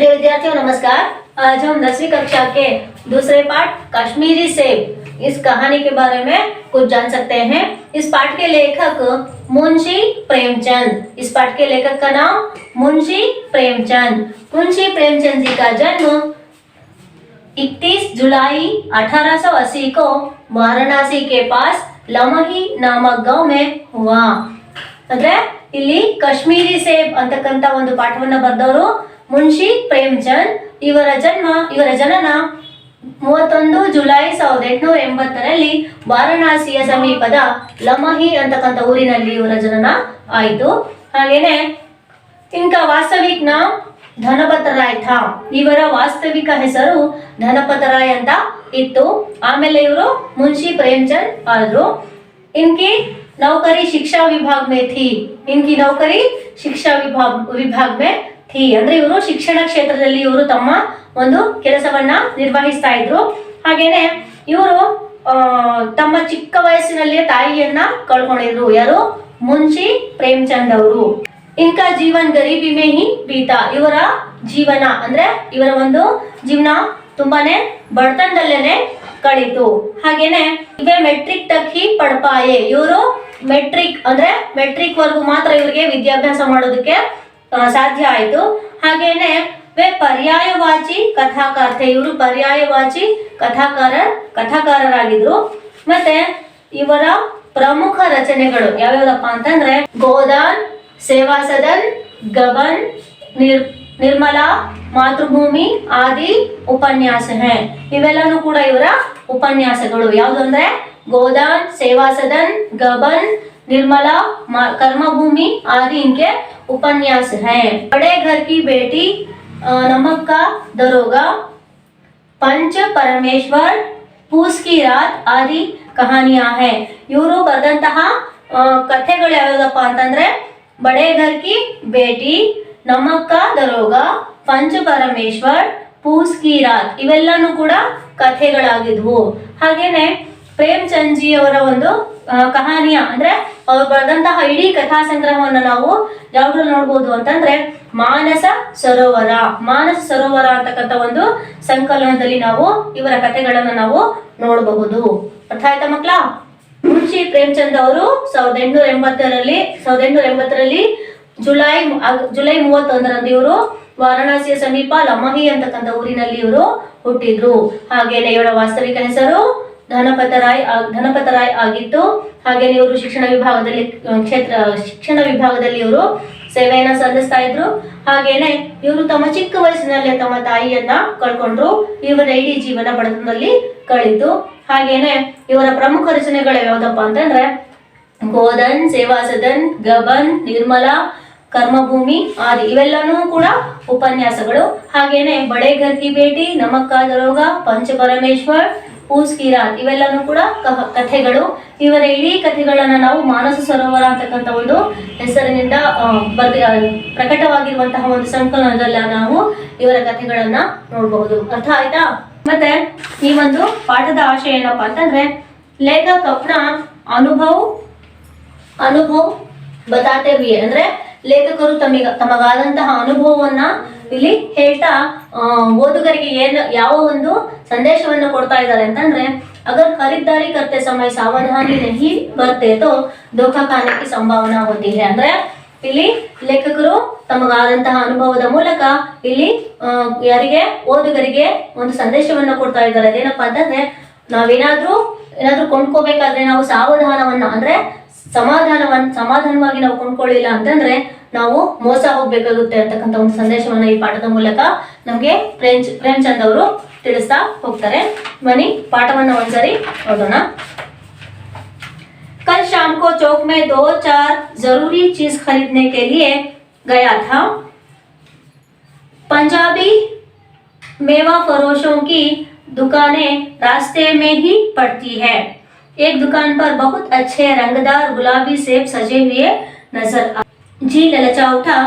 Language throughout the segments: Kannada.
प्रिय विद्यार्थियों नमस्कार। आज हम 10वीं कक्षा के दूसरे पाठ कश्मीरी सेब इस कहानी के बारे में कुछ जान सकते हैं। इस पाठ के लेखक मुंशी प्रेमचंद। इस पाठ के लेखक का नाम मुंशी प्रेमचंद। मुंशी प्रेमचंद जी का जन्म 31 जुलाई 1880 को वाराणसी के पास लमही नामक गांव में हुआ। ಅಂದ್ರೆ ಇಲ್ಲಿ ಕಾಶ್ಮೀರಿ ಸೇಬ್ ಅಂತಕ್ಕಂತ ಒಂದು ಪಾಠವನ್ನ ಬರೆದವರು ಮುನ್ಷಿ ಪ್ರೇಮಚಂದ್। ಇವರ ಜನನ 31 ಜುಲೈ 1880ರಲ್ಲಿ ವಾರಣಾಸಿಯ ಸಮೀಪದ ಲಮಹಿ ಅಂತಕ್ಕಂತ ಊರಿನಲ್ಲಿ ಇವರ ಜನನ ಆಯಿತು। ಹಾಗೇನೆ इनका वास्तविक नाम धनपत राय था। ಇವರ ವಾಸ್ತವಿಕ ಹೆಸರು ಧನಪತ ರಾಯ್ ಅಂತ ಇತ್ತು। ಆಮೇಲೆ ಇವರು ಮುನ್ಷಿ ಪ್ರೇಮಚಂದ್ ಆದ್ರು। इनकी नौकरी शिक्षा विभाग में थी। इनकी नौकरी शिक्षा विभाग में थी ಅಂದ್ರೆ ಇವರು ಶಿಕ್ಷಣ ಕ್ಷೇತ್ರದಲ್ಲಿ ಇವರು ತಮ್ಮ ಒಂದು ಕೆಲಸವನ್ನ ನಿರ್ವಹಿಸ್ತಾ ಇದ್ರು। ಹಾಗೇನೆ ಇವರು ತಮ್ಮ ಚಿಕ್ಕ ವಯಸ್ಸಿನಲ್ಲಿ ತಾಯಿಯನ್ನ ಕಳ್ಕೊಂಡಿದ್ರು। ಯಾರು? ಮುನ್ಷಿ ಪ್ರೇಮಚಂದ್ ಅವರು। इनका जीवन गरीबी में ही बीता। ಇವರ ಜೀವನ ಅಂದ್ರೆ ಇವರ ಒಂದು ಜೀವನ ತುಂಬಾನೇ ಬಡತನದಲ್ಲೇನೆ ಕಳೀತು। ಹಾಗೇನೆ ಇವೆ ಮೆಟ್ರಿಕ್ ತಕ್ ಹಿ ಪढ़ पाए। ಇವರು ಮೆಟ್ರಿಕ್ ಅಂದ್ರೆ ಮೆಟ್ರಿಕ್ ವರ್ಗು ಮಾತ್ರ ಇವರಿಗೆ ವಿದ್ಯಾಭ್ಯಾಸ ಮಾಡೋದಕ್ಕೆ ಸಾಧ್ಯ ಆಯಿತು। ಹಾಗೇನೆ वे पर्यायवाची कथाकार थे। ಇವರು ಪರ್ಯಾಯವಾಚಿ ಕಥಾಕಾರರಾಗಿದ್ರು। ಮತ್ತೆ ಇವರ ಪ್ರಮುಖ ರಚನೆಗಳು ಯಾವ್ಯಾವಪ್ಪ ಅಂತಂದ್ರೆ ಗೋದಾನ್, सेवा सदन, गबन, निर्मला, मातृभूमि आदि ಉಪನ್ಯಾಸ है। ಇವೆಲ್ಲನೂ ಕೂಡ ಇವರ ಉಪನ್ಯಾಸಗಳು। ಯಾವುದು ಅಂದ್ರೆ गोदान, सेवा सदन, गबन, निर्मला, कर्मभूमि आदि इनके उपन्यास हैं। बड़े घर की बेटी, नमक का दरोगा, पंच परमेश्वर, पूस की रात आदि कहानियां हैं। ಇವರು ಬರೆದಂತಹ ಕಥೆಗಳು ಯಾವ್ಯಾವಪ್ಪ ಅಂತಂದ್ರೆ बड़े घर की बेटी, नमक का दरोगा, पंच परमेश्वर, पूस की रात ಇವೆಲ್ಲನೂ ಕೂಡ ಕಥೆಗಳಾಗಿದ್ವು। ಹಾಗೇನೆ ಪ್ರೇಮಚಂದ್ ಜಿ ಅವರ ಒಂದು ಕಹಾನಿಯ ಅಂದ್ರೆ ಅವರು ಬರೆದಂತಹ ಇಡೀ ಕಥಾ ಸಂಗ್ರಹವನ್ನ ನಾವು ಯಾವ್ದ್ರಲ್ಲಿ ನೋಡ್ಬೋದು ಅಂತಂದ್ರೆ ಮಾನಸ ಸರೋವರ ಅಂತಕ್ಕಂಥ ಒಂದು ಸಂಕಲನದಲ್ಲಿ ನಾವು ಇವರ ಕಥೆಗಳನ್ನ ನಾವು ನೋಡಬಹುದು। ಅರ್ಥ ಆಯ್ತಾ ಮಕ್ಕಳ? ಮುನ್ಷಿ ಪ್ರೇಮಚಂದ್ ಅವರು 1880ರಲ್ಲಿ ಜುಲೈ 31ರಂದು ಇವರು ವಾರಣಾಸಿಯ ಸಮೀಪ ಲಮಹಿ ಅಂತಕ್ಕಂಥ ಊರಿನಲ್ಲಿ ಇವರು ಹುಟ್ಟಿದ್ರು। ಹಾಗೇನೆ ಇವರ ವಾಸ್ತವಿಕ ಹೆಸರು ಧನಪತ ರಾಯ್ ಆಗಿತ್ತು। ಹಾಗೇನೆ ಇವರು ಶಿಕ್ಷಣ ವಿಭಾಗದಲ್ಲಿ ಇವರು ಸೇವೆಯನ್ನ ಸಲ್ಲಿಸ್ತಾ ಇದ್ರು। ಹಾಗೇನೆ ಇವರು ತಮ್ಮ ಚಿಕ್ಕ ವಯಸ್ಸಿನಲ್ಲೇ ತಮ್ಮ ತಾಯಿಯನ್ನ ಕಳ್ಕೊಂಡ್ರು। ಇವರ ಇಡೀ ಜೀವನ ಬಡತನದಲ್ಲಿ ಕಳೆದು। ಹಾಗೇನೆ ಇವರ ಪ್ರಮುಖ ರಚನೆಗಳು ಯಾವ್ದಪ್ಪ ಅಂತಂದ್ರೆ ಗೋದನ್, ಸೇವಾ ಸದನ್, ಗಬನ್, ನಿರ್ಮಲಾ, ಕರ್ಮಭೂಮಿ ಆದಿ ಇವೆಲ್ಲನೂ ಕೂಡ ಉಪನ್ಯಾಸಗಳು। ಹಾಗೇನೆ ಬಡೆ ಘರ್ ಕಿ ಬೇಟಿ, ನಮಕ್ ಕಾ ದರೋಗಾ, ಪಂಚ ಪರಮೇಶ್ವರ್, ಪೂಸ್ ಕಿ ರಾತ್ ಇವೆಲ್ಲನೂ ಕೂಡ ಕಥೆಗಳು। ಇವರ ಇಡೀ ಕಥೆಗಳನ್ನ ನಾವು ಮಾನಸ ಸರೋವರ ಅಂತಕ್ಕಂಥ ಒಂದು ಹೆಸರಿನಿಂದ ಪ್ರಕಟವಾಗಿರುವಂತಹ ಒಂದು ಸಂಕಲನದಲ್ಲಿ ನಾವು ಇವರ ಕಥೆಗಳನ್ನ ನೋಡಬಹುದು। ಅರ್ಥ ಆಯ್ತಾ? ಮತ್ತೆ ಈ ಒಂದು ಪಾಠದ ಆಶಯ ಏನಪ್ಪಾ ಅಂತಂದ್ರೆ ಲೇಖಕ ಅಪ್ನ ಅನುಭವ ಬತಾತೆ ಹುಯೆ ಅಂದ್ರೆ ಲೇಖಕರು ತಮಗಾದಂತಹ ಅನುಭವವನ್ನ ಇಲ್ಲಿ ಹೇಳ್ತಾ ಓದುಗರಿಗೆ ಯಾವ ಒಂದು ಸಂದೇಶವನ್ನು ಕೊಡ್ತಾ ಇದ್ದಾರೆ ಅಂತಂದ್ರೆ ಅಗರ್ ಖರೀದಾರಿ करते समय सावधानी नहीं बरते तो धोखा खाने की संभावना होती है। ಅಂದ್ರೆ ಇಲ್ಲಿ ಲೇಖಕರು ತಮಗಾದಂತಹ ಅನುಭವದ ಮೂಲಕ ಇಲ್ಲಿ ಯಾರಿಗೆ ಓದುಗರಿಗೆ ಒಂದು ಸಂದೇಶವನ್ನ ಕೊಡ್ತಾ ಇದ್ದಾರೆ। ಅದೇನಪ್ಪಾ ಅಂತಂದ್ರೆ ನಾವೇನಾದ್ರೂ ಕೊಂಡ್ಕೋಬೇಕಾದ್ರೆ ನಾವು ಸಾವಧಾನವನ್ನ ಅಂದ್ರೆ ಸಮಾಧಾನವಾಗಿ ನಾವು ಕೊಂಡ್ಕೊಳ್ಳಿಲ್ಲ ಅಂತಂದ್ರೆ ನಾವು ಮೋಸ ಹೋಗ್ಬೇಕಾಗುತ್ತೆ ಅಂತಕ್ಕಂಥ ಒಂದು ಸಂದೇಶವನ್ನ ಈ ಪಾಠದ ಮೂಲಕ ನಮ್ಗೆ ಪ್ರೇಮಚಂದ್ ಅವರು ತಿಳಿಸ್ತಾ ಹೋಗ್ತಾರೆ। ಬನ್ನಿ ಪಾಠವನ್ನ ಒಂದ್ಸರಿ ನೋಡೋಣ। कल शाम को चौक में 2-4 जरूरी चीज खरीदने के लिए गया था। पंजाबी मेवा फरोशों की दुकानें रास्ते में ही पड़ती है। एक दुकान पर बहुत अच्छे रंगदार गुलाबी सेब सजे हुए नजर जी ललचा उठा।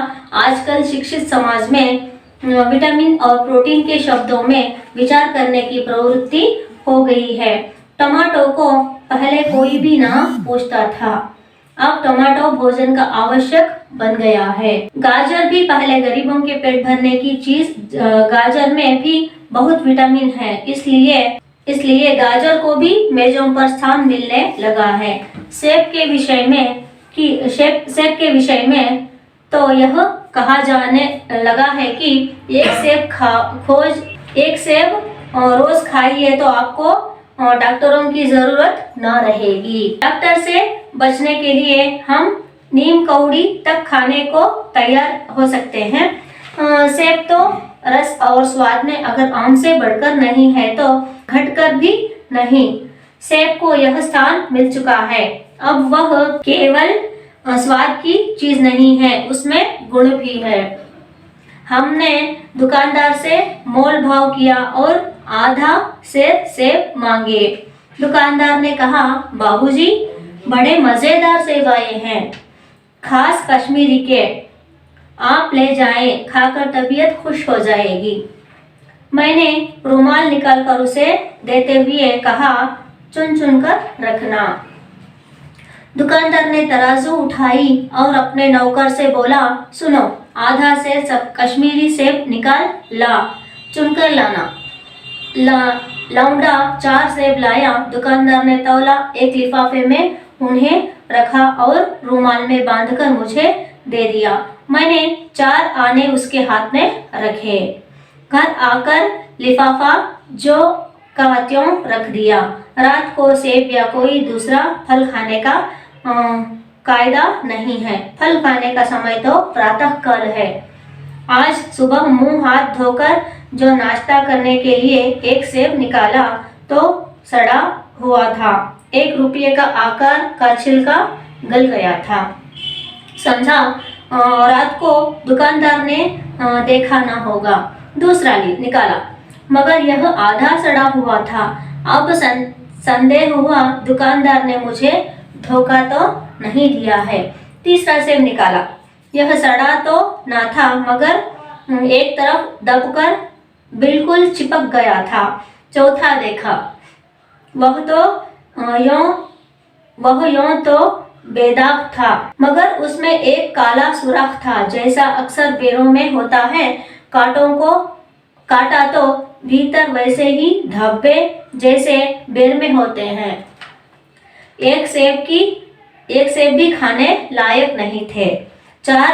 आजकल शिक्षित समाज में विटामिन और प्रोटीन के शब्दों में विचार करने की प्रवृत्ति हो गई है। टमाटो को पहले कोई भी ना पूछता था। अब टमाटो भोजन का आवश्यक बन गया है। गाजर भी पहले गरीबों के पेट भरने की चीज। गाजर में भी बहुत विटामिन है, इसलिए गाजर को भी मेजों पर स्थान मिलने लगा है। सेब के विषय में तो यह कहा जाने लगा है कि एक सेब रोज खाइए तो आपको डॉक्टरों की जरूरत न रहेगी। डॉक्टर से बचने के लिए हम नीम कौड़ी तक खाने को तैयार हो सकते हैं। सेब तो रस और स्वाद में अगर आम से बढ़कर नहीं है तो घटकर भी नहीं। सेब को यह स्थान मिल चुका है। अब वह केवल स्वाद की चीज नहीं है, उसमें गुण भी है। हमने दुकानदार से मोल भाव किया और आधा सेब मांगे। दुकानदार ने कहा, बाबूजी बड़े मजेदार सेब आए हैं, खास कश्मीरी के, आप ले जाएं, खाकर तबीयत खुश हो जाएगी। मैंने रुमाल निकालकर उसे देते हुए कहा, चुन चुन कर रखना। दुकानदार ने तराजू उठाई और अपने नौकर से बोला, सुनो, आधा से सब कश्मीरी सेब निकाल ला, चुनकर लाना। लौंडा 4 सेब लाया। दुकानदार ने तौला, एक लिफाफे में उन्हें रखा और रुमाल में बांधकर मुझे दे दिया। मैंने 4 आने उसके हाथ में रखे। घर आकर लिफाफा जो का त्यों रख दिया। रात को सेब या कोई दूसरा फल खाने का कायदा नहीं है। फल खाने का समय तो प्रातः काल है। आज सुबह मुंह हाथ धोकर जो नाश्ता करने के लिए एक सेब निकाला तो सड़ा हुआ था। 1 रुपये का आकार का छिलका गल गया था। समझा रात को दुकानदार ने देखा ना होगा। दूसरा निकाला, मगर यह आधा सड़ा हुआ था। अब संदेह हुआ, दुकानदार ने मुझे धोखा तो नहीं दिया है। तीसरा सेब निकाला, यह सड़ा तो ना था, मगर एक तरफ दबकर बिल्कुल चिपक गया था। चौथा देखा, वह यों तो बेदाग था, मगर उसमें एक काला सुराख था, जैसा अक्सर बेरों में होता है। कांटों को काटा तो भीतर वैसे ही धब्बे जैसे बेर में होते हैं। एक सेब भी खाने लायक नहीं थे। 4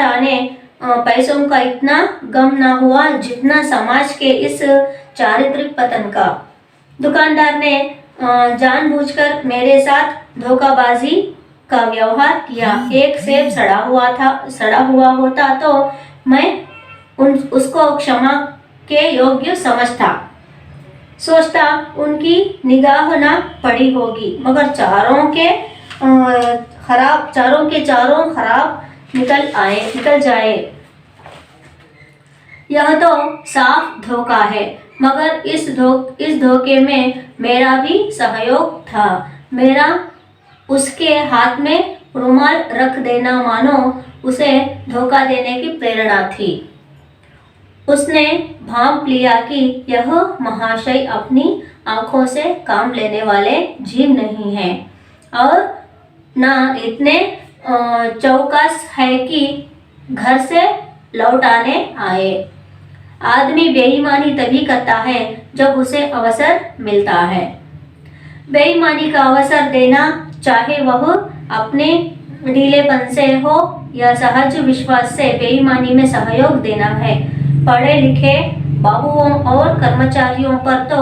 आने पैसों का इतना गम ना हुआ जितना समाज के इस चारित्रिक पतन का। दुकानदार ने जानबूझकर मेरे साथ धोखाबाजी का व्यवहार किया। एक सेब सड़ा हुआ होता तो मैं उसको क्षमा के योग्य सोचता उनकी निगाह ना पड़ी होगी, मगर चारों के चारों खराब निकल जाए। यह तो साफ धोखा है, मगर इस धोखे में मेरा भी सहयोग था। मेरा उसके हाथ में रुमाल रख देना मानो उसे धोखा देने की प्रेरणा थी। उसने भांप लिया कि यह महाशय अपनी आंखों से काम लेने वाले जीव नहीं है और ना इतने चौकस है कि घर से लौटाने आए। आदमी बेईमानी तभी करता है जब उसे अवसर मिलता है। बेईमानी का अवसर देना, चाहे वह अपने ढीलेपन से हो या सहज विश्वास से, बेईमानी में सहयोग देना है। पढ़े लिखे बाबुओं और कर्मचारियों पर तो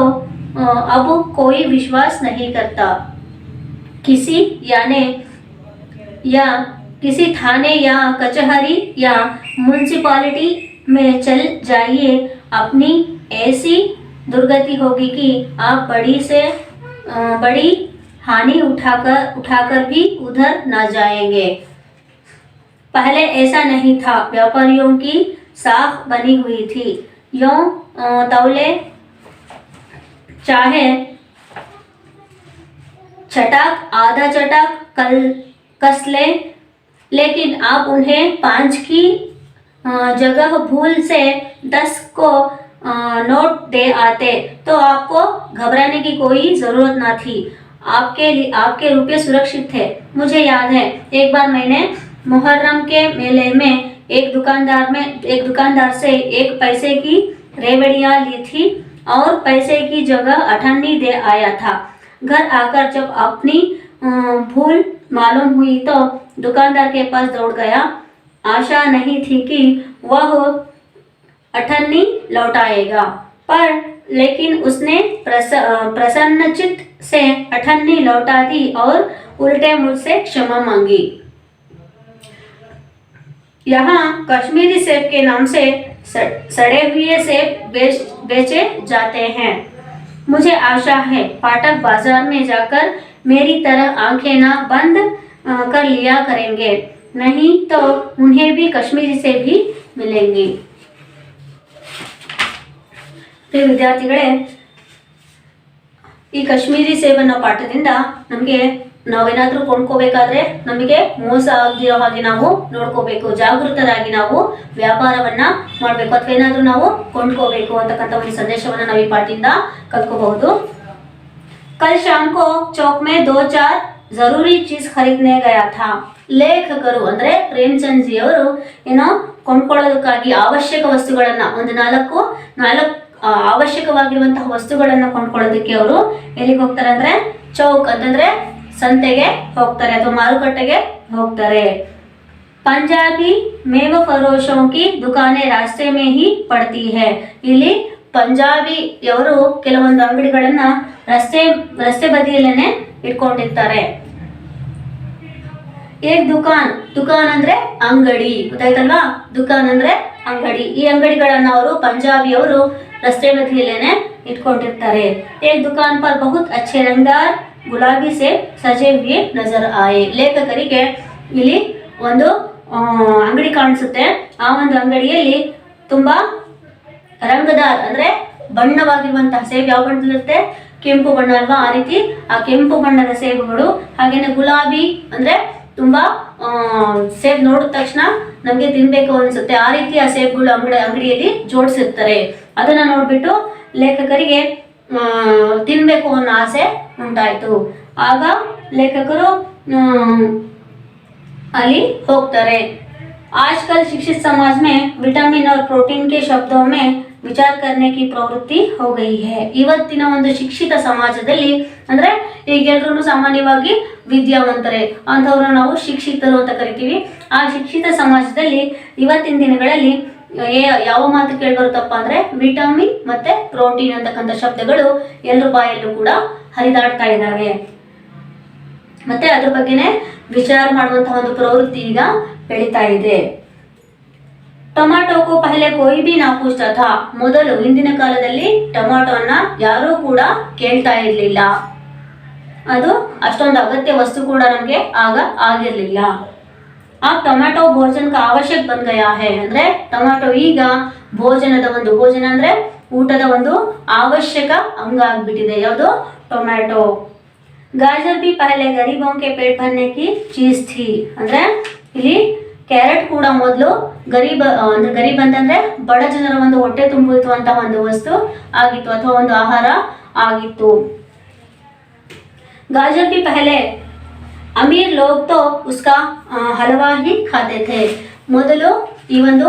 अब कोई विश्वास नहीं करता। किसी थाने या कचहरी या म्युनिसिपैलिटी में चल जाइए, अपनी ऐसी दुर्गति होगी कि आप बड़ी हानि उठाकर भी उधर न जाएंगे। पहले ऐसा नहीं था। व्यापारियों की साख बनी हुई थी। यों तौले चाहे चटाक आधा चटाक कस ले, लेकिन आप उन्हें 5 की जगह भूल से 10 को नोट दे आते तो आपको घबराने की कोई जरूरत ना थी। आपके रुपये सुरक्षित थे। मुझे याद है एक बार मैंने मुहर्रम के मेले में एक दुकानदार से 1 पैसे की रेवड़ियाँ ली थी और पैसे की जगह अठन्नी दे आया था। घर आकर जब अपनी भूल मालूम हुई तो दुकानदार के पास दौड़ गया। आशा नहीं थी कि वह अठन्नी लौटाएगा, पर लेकिन उसने प्रसन्नचित्त से अठन्नी लौटा दी और उल्टे मुझसे क्षमा मांगी। यहाँ कश्मीरी सेब के नाम से सड़े हुए सेब बेचे जाते हैं। मुझे आशा है पाठक बाजार में जाकर मेरी तरह आंखें ना बंद कर लिया करेंगे, नहीं तो उन्हें भी कश्मीरी सेब ही मिलेंगे। ಪ್ರಿಯ ವಿದ್ಯಾರ್ಥಿಗಳೇ, ಈ ಕಾಶ್ಮೀರಿ ಸೇಬನ್ನ ಪಾಠದಿಂದ ನಮಗೆ ನಾವೇನಾದ್ರೂ ಕೊಂಡ್ಕೋಬೇಕಾದ್ರೆ ನಮಗೆ ಮೋಸ ಆಗದಿರೋ ಹಾಗೆ ನಾವು ನೋಡ್ಕೋಬೇಕು, ಜಾಗೃತರಾಗಿ ನಾವು ವ್ಯಾಪಾರವನ್ನ ಮಾಡಬೇಕು ಅಥವಾ ಏನಾದ್ರೂ ನಾವು ಕೊಂಡ್ಕೋಬೇಕು ಅಂತಕ್ಕಂಥ ಒಂದು ಸಂದೇಶವನ್ನ ನಾವು ಈ ಪಾಠದಿಂದ ಕಲ್ತ್ಕೋಬಹುದು। कल शाम को चौक में 2-4 जरूरी चीज खरीदने गया था। ಲೇಖಕರು ಅಂದ್ರೆ ಪ್ರೇಮಚಂದ್ ಜಿ ಅವರು ಏನೋ ಕೊಂಡ್ಕೊಳ್ಳೋದಕ್ಕಾಗಿ ಅವಶ್ಯಕ ವಸ್ತುಗಳನ್ನ ಒಂದು ನಾಲ್ಕು ಅವಶ್ಯಕವಾಗಿರುವಂತಹ ವಸ್ತುಗಳನ್ನ ಕೊಂಡ್ಕೊಳ್ಳೋದಕ್ಕೆ ಅವರು ಎಲ್ಲಿಗೆ ಹೋಗ್ತಾರೆ ಅಂದ್ರೆ ಚೌಕ್ ಅಂತಂದ್ರೆ ಸಂತೆಗೆ ಹೋಗ್ತಾರೆ ಅಥವಾ ಮಾರುಕಟ್ಟೆಗೆ ಹೋಗ್ತಾರೆ। पंजाबी मेवा फरोशों की दुकानें रास्ते में ही पड़ती है। ಇಲ್ಲಿ ಪಂಜಾಬಿ ಅವರು ಕೆಲವೊಂದು ಅಂಗಡಿಗಳನ್ನ ರಸ್ತೆ ಬದಿಯಲ್ಲೇನೆ ಇಟ್ಕೊಂಡಿರ್ತಾರೆ। ಏಕ್ ದುಕಾನ್ ಅಂದ್ರೆ ಅಂಗಡಿ, ಗೊತ್ತಾಯ್ತಲ್ವಾ? ದುಕಾನ್ ಅಂದ್ರೆ ಅಂಗಡಿ। ಈ ಅಂಗಡಿಗಳನ್ನ ಅವರು ಪಂಜಾಬಿಯವರು ರಸ್ತೆ ಬದಿಯಲ್ಲೇನೆ ಇಟ್ಕೊಂಡಿರ್ತಾರೆ। ಏಕ್ ದುಕಾನ್ ಪರ್ ಬಹುತ್ ಅಚ್ಚೆ ರಂಗದಾರ್ ಗುಲಾಬಿ ಸೆ ಸಜೆ ಹುಯೆ ನಜರ್ ಆಯೆ। ಲೇಖಕರಿಗೆ ಇಲ್ಲಿ ಒಂದು ಅಂಗಡಿ ಕಾಣಿಸುತ್ತೆ, ಆ ಒಂದು ಅಂಗಡಿಯಲ್ಲಿ ತುಂಬಾ ರಂಗದಾರ್ ಅಂದ್ರೆ ಬಣ್ಣವಾಗಿರುವಂತಹ ಸೇಬು, ಯಾವ ಬಣ್ಣದಲ್ಲಿರುತ್ತೆ? ಕೆಂಪು ಬಣ್ಣ ಅಲ್ವಾ? ಆ ರೀತಿ ಆ ಕೆಂಪು ಬಣ್ಣದ ಸೇಬುಗಳು, ಹಾಗೇನೆ ಗುಲಾಬಿ ಅಂದ್ರೆ ತುಂಬಾ ಸೇಬ್ ನೋಡಿದ ತಕ್ಷಣ ನಮ್ಗೆ ತಿನ್ಬೇಕು ಅನ್ಸುತ್ತೆ, ಆ ರೀತಿ ಆ ಸೇಬ್ಗಳು ಅಂಗಡಿಯಲ್ಲಿ ಜೋಡಿಸಿರ್ತಾರೆ। ಅದನ್ನ ನೋಡ್ಬಿಟ್ಟು ಲೇಖಕರಿಗೆ ತಿನ್ಬೇಕು ಅನ್ನೋ ಆಸೆ ಉಂಟಾಯ್ತು। ಆಗ ಲೇಖಕರು ಅಲ್ಲಿ ಹೋಗ್ತಾರೆ। आजकल शिक्षित समाज में विटामिन और प्रोटीन के शब्दों में ವಿಚಾರ करने की ಪ್ರವೃತ್ತಿ हो गई है। ಇವತ್ತಿನ ಒಂದು ಶಿಕ್ಷಿತ ಸಮಾಜದಲ್ಲಿ ಅಂದ್ರೆ ಈಗ ಎಲ್ಲರೂ ಸಾಮಾನ್ಯವಾಗಿ ವಿದ್ಯಾವಂತರೆ ಅಂತವ್ರನ್ನ ನಾವು ಶಿಕ್ಷಿತರು ಅಂತ ಕರಿತೀವಿ। ಆ ಶಿಕ್ಷಿತ ಸಮಾಜದಲ್ಲಿ ಇವತ್ತಿನ ದಿನಗಳಲ್ಲಿ ಯಾವ ಮಾತು ಕೇಳಿಬರುತ್ತಪ್ಪ ಅಂದ್ರೆ ವಿಟಮಿನ್ ಮತ್ತೆ ಪ್ರೋಟೀನ್ ಅಂತಕ್ಕಂಥ ಶಬ್ದಗಳು ಎಲ್ಲರ ಬಾಯಲ್ಲೂ ಕೂಡ ಹರಿದಾಡ್ತಾ ಇದ್ದಾವೆ, ಮತ್ತೆ ಅದ್ರ ಬಗ್ಗೆನೆ ವಿಚಾರ ಮಾಡುವಂತಹ ಒಂದು ಪ್ರವೃತ್ತಿ ಈಗ ಬೆಳೀತಾ ಇದೆ। ಟೊಮ್ಯಾಟೊ ಕೋ ಪಹಲೆ ಕೋಯಿ ಬಿ ನಾ ಪೂಛತಾ ಥಾ। ಮೊದಲು ಹಿಂದಿನ ಕಾಲದಲ್ಲಿ ಟೊಮ್ಯಾಟೋನ ಯಾರೂ ಕೂಡ ಕೇಳ್ತಾ ಇರಲಿಲ್ಲ, ಅದು ಅಷ್ಟೊಂದು ಅಗತ್ಯ ವಸ್ತು ಕೂಡ ನಮಗೆ ಆಗ ಆಗಿರಲಿಲ್ಲ। ಆ ಟೊಮ್ಯಾಟೊ ಭೋಜನ ಕಾ ಅವಶ್ಯಕ ಬನ್ ಗಯಾ ಹೈ ಅಂದ್ರೆ ಟೊಮ್ಯಾಟೊ ಈಗ ಭೋಜನ ಅಂದ್ರೆ ಊಟದ ಒಂದು ಅವಶ್ಯಕ ಅಂಗ ಆಗ್ಬಿಟ್ಟಿದೆ, ಯಾವುದು? ಟೊಮ್ಯಾಟೊ। गाजर भी पहले गरीबों के पेट भरने की चीज थी ಅಂದ್ರೆ ಇಲ್ಲಿ ಕ್ಯಾರೆಟ್ ಕೂಡ ಮೊದಲು ಗರೀಬ್ ಅಂತಂದ್ರೆ ಬಡ ಜನರ ಒಂದು ಹೊಟ್ಟೆ ತುಂಬುವಂತಹ ಒಂದು ವಸ್ತು ಆಗಿತ್ತು ಅಥವಾ ಒಂದು ಆಹಾರ ಆಗಿತ್ತು। गाजर भी पहले अमीर लोग तो उसका हलवा ही खाते थे। ಮೊದಲು ಈ ಒಂದು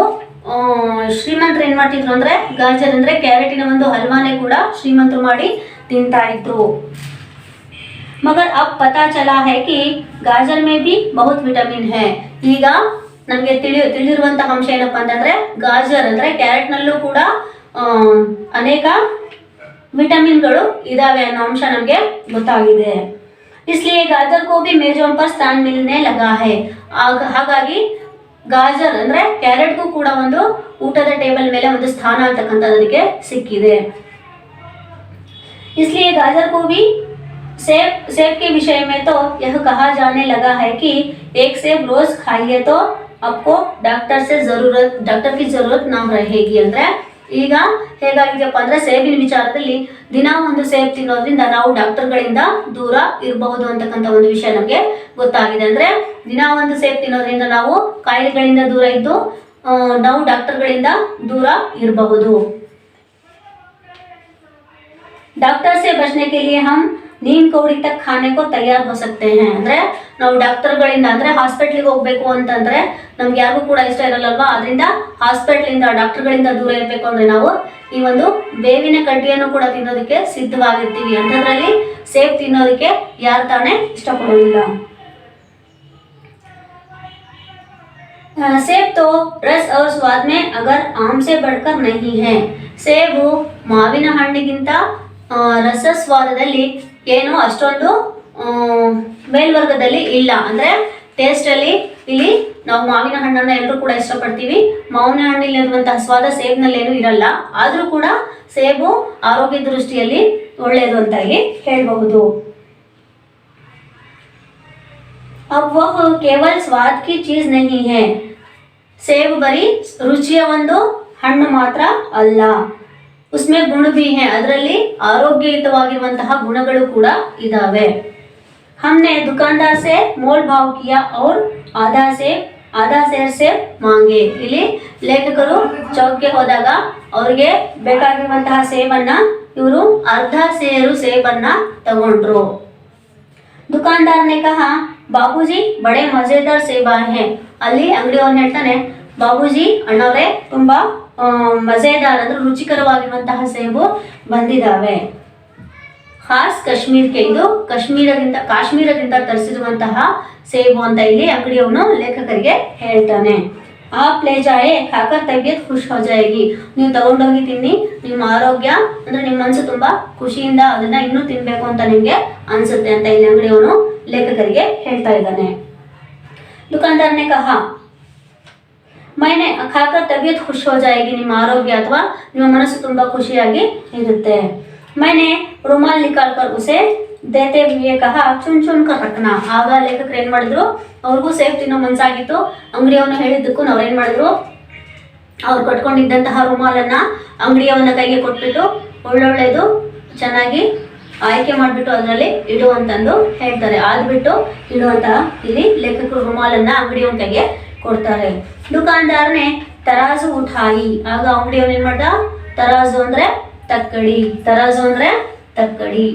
ಶ್ರೀಮಂತರು ಏನ್ ಮಾಡ್ತಿದ್ರು ಅಂದ್ರೆ ಗಾಜರ್ ಅಂದ್ರೆ ಕ್ಯಾರೆಟಿನ ಒಂದು ಹಲ್ವಾನೆ ಕೂಡ ಶ್ರೀಮಂತರು ಮಾಡಿ ತಿಂತಾ ಇದ್ರು। मगर अब पता चला है कि गाजर में भी बहुत विटामिन है। ಈಗ ನಮಗೆ ತಿಳಿದಿರುವಂತಹ ಅಂಶ ಏನಪ್ಪಾ ಅಂತಂದ್ರೆ ಗಾಜರ್ ಅಂದ್ರೆ ಕ್ಯಾರೆಟ್ ನಲ್ಲೂ ಕೂಡ ಅನೇಕ ವಿಟಮಿನ್ಗಳು ಇದಾವೆ ಅನ್ನೋ ಅಂಶ ನಮಗೆ ಗೊತ್ತಾಗಿದೆ। इसलिए गाजर को भी मेजों पर स्थान मिलने लगा है। ಹಾಗಾಗಿ ಗಾಜರ್ ಅಂದ್ರೆ ಕ್ಯಾರೆಟ್ಗೂ ಕೂಡ ಒಂದು ಊಟದ ಟೇಬಲ್ ಮೇಲೆ ಒಂದು ಸ್ಥಾನ ಅಂತಕ್ಕಂಥದ್ದಕ್ಕೆ ಸಿಕ್ಕಿದೆ। इसलिए गाजर को भी सेब के विषय में तो यह कहा जाने लगा है कि एक सेब रोज खाइए तो आपको डॉक्टर की जरूरत ना रहेगी। ಅಂದ್ರೆ ಈಗ ಹೇಗಾಗಿದೆಯಪ್ಪ ಅಂದ್ರೆ ಸೇಬಿನ ವಿಚಾರದಲ್ಲಿ ದಿನ ಒಂದು ಸೇಬ್ ತಿನ್ನೋದ್ರಿಂದ ನಾವು ಡಾಕ್ಟರ್ಗಳಿಂದ ದೂರ ಇರಬಹುದು ಅಂತಕ್ಕಂಥ ಒಂದು ವಿಷಯ ನಮಗೆ ಗೊತ್ತಾಗಿದೆ। ಅಂದ್ರೆ ದಿನ ಒಂದು ಸೇಬ್ ತಿನ್ನೋದ್ರಿಂದ ನಾವು ಕಾಯಿಲೆಗಳಿಂದ ದೂರ ಇದ್ದು ನಾವು ಡಾಕ್ಟರ್ಗಳಿಂದ ದೂರ ಇರಬಹುದು। डॉक्टर से बचने के लिए हम नीम कौड़ी तक खाने को तैयार हो सकते हैं ಅಂದ್ರೆ ನಾವು ಡಾಕ್ಟರ್ಗಳಿಂದ ಅಂದ್ರೆ ಹಾಸ್ಪಿಟಲ್ಗೆ ಹೋಗಬೇಕು ಅಂತಂದ್ರೆ ನಮ್ಗೆ ಯಾರಿಗೂ ಕೂಡ ಇಷ್ಟ ಇರಲ್ಲಲ್ವಾ, ಅದರಿಂದ ಹಾಸ್ಪಿಟಲ್ ಡಾಕ್ಟರ್ಗಳಿಂದ ದೂರ ಇರಬೇಕು ಅಂದ್ರೆ ನಾವು ಈ ಒಂದು ಬೇವಿನ ಕಡ್ಡಿಯನ್ನು ಕೂಡ ತಿನ್ನೋದಕ್ಕೆ ಸಿದ್ಧವಾಗಿರ್ತೀವಿ. ಅಂತದ್ರಲ್ಲಿ ಸೇಬ್ ತಿನ್ನೋದಕ್ಕೆ ಯಾರು ತಾನೇ ಇಷ್ಟಪಡೋದಿಲ್ಲ. सेब तो रस और स्वाद में अगर आम से बढ़कर नहीं है. ಸೇಬು ಮಾವಿನ ಹಣ್ಣಿಗಿಂತ ರಸ ಸ್ವಾದದಲ್ಲಿ ಏನು ಅಷ್ಟೊಂದು ಮೇಲ್ವರ್ಗದಲ್ಲಿ ಇಲ್ಲ. ಅಂದ್ರೆ ಟೇಸ್ಟ್ ಅಲ್ಲಿ ಇಲ್ಲಿ ನಾವು ಮಾವಿನ ಹಣ್ಣನ್ನ ಎಲ್ಲರೂ ಕೂಡ ಇಷ್ಟಪಡ್ತೀವಿ. ಮಾವಿನ ಹಣ್ಣಿನಲ್ಲಿರುವಂತಹ ಸ್ವಾದ ಸೇಬ್ನಲ್ಲಿ ಏನು ಇರಲ್ಲ. ಆದ್ರೂ ಕೂಡ ಸೇಬು ಆರೋಗ್ಯ ದೃಷ್ಟಿಯಲ್ಲಿ ಒಳ್ಳೆಯದು ಅಂತ ಇಲ್ಲಿ ಹೇಳಬಹುದು. अब वह केवल स्वाद की चीज नहीं है. ಸೇಬು ಬರೀ ರುಚಿಯ ಒಂದು ಹಣ್ಣು ಮಾತ್ರ ಅಲ್ಲ, ಉಸ್ಮೆ ಗುಣ भी है. ಅದರಲ್ಲಿ ಆರೋಗ್ಯಯುತವಾಗಿರುವಂತಹ ಗುಣಗಳು ಕೂಡ ಇದಾವೆ. हमने दुकानदार से मोल भाव किया और आधा सेर से मांगे. ಇಲ್ಲಿ ಲೇಖಕರು ಚೌಕ್ಗೆ ಹೋದಾಗ ಅವರಿಗೆ ಬೇಕಾಗಿರುವಂತಹ ಸೇಬನ್ನ ಇವರು ಅರ್ಧ ಸೇರು ಸೇಬನ್ನ ತಗೊಂಡ್ರು. दुकानदार ने कहा बाबूजी बड़े मजेदार सेब आए हैं. ಅಲ್ಲಿ ಅಂಗಡಿಯವನು ಹೇಳ್ತಾನೆ, ಬಾಬೂಜಿ ಅಣ್ಣವರೇ ತುಂಬಾ ಮಜೇದಾರ್ ಅಂದ್ರೆ ರುಚಿಕರವಾಗಿರುವಂತಹ ಸೇಬು ಬಂದಿದ್ದಾವೆ. ಖಾಸ್ ಕಾಶ್ಮೀರ್ಗೆ, ಇದು ಕಾಶ್ಮೀರದಿಂದ ತರಿಸಿರುವಂತಹ ಸೇಬು ಅಂತ ಇಲ್ಲಿ ಅಂಗಡಿಯವನು ಲೇಖಕರಿಗೆ ಹೇಳ್ತಾನೆ. आप ले जाए खाकर तबियत खुश हो जाएगी. ನೀವು ತಗೊಂಡೋಗಿ ತಿನ್ನಿ, ನಿಮ್ಮ ಆರೋಗ್ಯ ಅಂದ್ರೆ ನಿಮ್ಮ ಮನಸ್ಸು ತುಂಬಾ ಖುಷಿಯಿಂದ ಅದನ್ನ ಇನ್ನೂ ತಿನ್ಬೇಕು ಅಂತ ನಿಮ್ಗೆ ಅನ್ಸುತ್ತೆ ಅಂತ ಇಲ್ಲಿ ಅಂಗಡಿಯವನು ಲೇಖಕರಿಗೆ ಹೇಳ್ತಾ ಇದ್ದಾನೆ. दुकानदार ने कहा मैंने खाकर तबियत खुश हो जाएगी. ನಿಮ್ಮ ಆರೋಗ್ಯ ಅಥವಾ ನಿಮ್ಮ ಮನಸ್ಸು ತುಂಬಾ ಖುಷಿಯಾಗಿ ಇರುತ್ತೆ. मैंने रुमाल निकाल कर उसे देते हुए कहा चुन चुन कर रखना. ಆಗ ಲೇಖಕರು ಏನ್ ಮಾಡಿದ್ರು, ಅವ್ರಿಗೂ ಸೇಬ್ ತಿನ್ನೋ ಮನ್ಸಾಗಿತ್ತು. ಅಂಗಡಿಯವನು ಹೇಳಿದ್ದಕ್ಕೂ ಅವ್ರೇನ್ ಮಾಡಿದ್ರು, ಅವ್ರು ಕಟ್ಕೊಂಡಿದ್ದಂತಹ ರುಮಾಲನ್ನ ಅಂಗಡಿಯವನ ಕೈಗೆ ಕೊಟ್ಬಿಟ್ಟು ಒಳ್ಳೊಳ್ಳೆದು ಚೆನ್ನಾಗಿ ಆಯ್ಕೆ ಮಾಡಿಬಿಟ್ಟು ಅದರಲ್ಲಿ ಇಡುವಂತಂದು ಹೇಳ್ತಾರೆ. ಆದ್ಬಿಟ್ಟು ಇಡುವಂತಹ ಇಲ್ಲಿ ಲೇಖಕರು ರುಮಾಲನ್ನ ಅಂಗಡಿಯವನ ಕೈಗೆ ಕೊಡ್ತಾರೆ. ದುಕಾನ್ದಾರನೇ ತರಾಜು ಉಠಾಯಿ. ಆಗ ಅಂಗಡಿಯವನ್ ಏನ್ ಮಾಡ್ದ, ತರಾಜು ಅಂದ್ರೆ ತಕ್ಕಡಿ, ತರಾಜು ಅಂದ್ರೆ ತಕ್ಕಡಿ.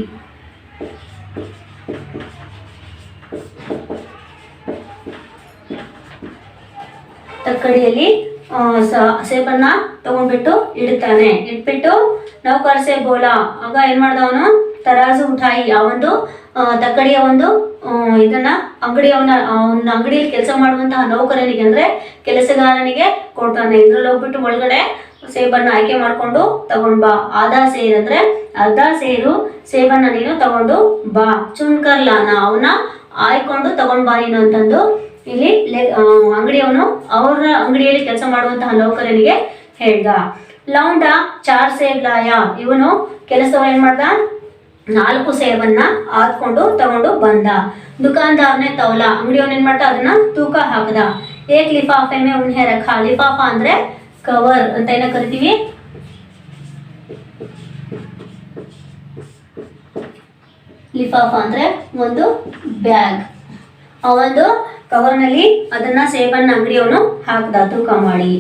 ತಕ್ಕಡಿಯಲ್ಲಿ ಸೇಬನ್ನ ತಗೊಂಡ್ಬಿಟ್ಟು ಇಡ್ತಾನೆ. ಇಟ್ಬಿಟ್ಟು ನೌಕರ್ ಸೇ ಬೋಲಾ. ಆಗ ಏನ್ ಮಾಡ್ದ ಅವನು, ತರಾಜು ಉಠಾಯಿ ಆ ಒಂದು ತಕ್ಕಡಿಯ ಒಂದು ಇದನ್ನ ಅಂಗಡಿಯವನ ಅಂಗಡಿಯಲ್ಲಿ ಕೆಲಸ ಮಾಡುವಂತಹ ನೌಕರನಿಗೆ ಅಂದ್ರೆ ಕೆಲಸಗಾರನಿಗೆ ಕೊಡ್ತಾನೆ. ಇದ್ರಲ್ಲಿ ಹೋಗ್ಬಿಟ್ಟು ಒಳಗಡೆ ಸೇಬನ್ನ ಆಯ್ಕೆ ಮಾಡ್ಕೊಂಡು ತಗೊಂಡ್ ಬಾ. ಆಧಾ ಸೇರ್ ಅಂದ್ರೆ ಅರ್ಧ ಸೇರು ಸೇಬನ್ನ ನೀನು ತಗೊಂಡು ಬಾ. ಚುನ್ಕರ್ಲಾನ ಅವನ್ನ ಆಯ್ಕೊಂಡು ತಗೊಂಡ್ ಬಾ ನೀನು ಅಂತಂದು ಇಲ್ಲಿ ಅಂಗಡಿಯವನು ಅವರ ಅಂಗಡಿಯಲ್ಲಿ ಕೆಲಸ ಮಾಡುವಂತಹ ನೌಕರನಿಗೆ ಹೇಳ್ದ. ಲೌಂಡ 4 ಸೇಬ್ ಲಾಯ. ಇವನು ಕೆಲಸದವ ಏನ್ ಮಾಡ್ದ, 4 ಸೇಬನ್ನ ಹಾಕೊಂಡು ತಗೊಂಡು ಬಂದ. ದುಕಾನ್ದಾರ್ನೆ ತೌಲ. ಅಂಗಡಿಯವನ್ ಏನ್ ಮಾಡ್ದ, ಅದನ್ನ ತೂಕ ಹಾಕದ. ಏಕ್ ಲಿಫಾಫೆ ಮೇ ಉನ್ಹೆ ರಖಾ. ಲಿಫಾಫಾ ಅಂದ್ರೆ ಕವರ್ ಅಂತ ಏನ ಕರಿತೀವಿ. ಲಿಫಾಫಾ ಅಂದ್ರೆ ಒಂದು ಬ್ಯಾಗ್. ಆ ಒಂದು ಕವರ್ನಲ್ಲಿ ಅದನ್ನ ಸೇಬನ್ನ ಅಂಗಡಿಯವನು ಹಾಕ್ದ ತೂಕ ಮಾಡಿ.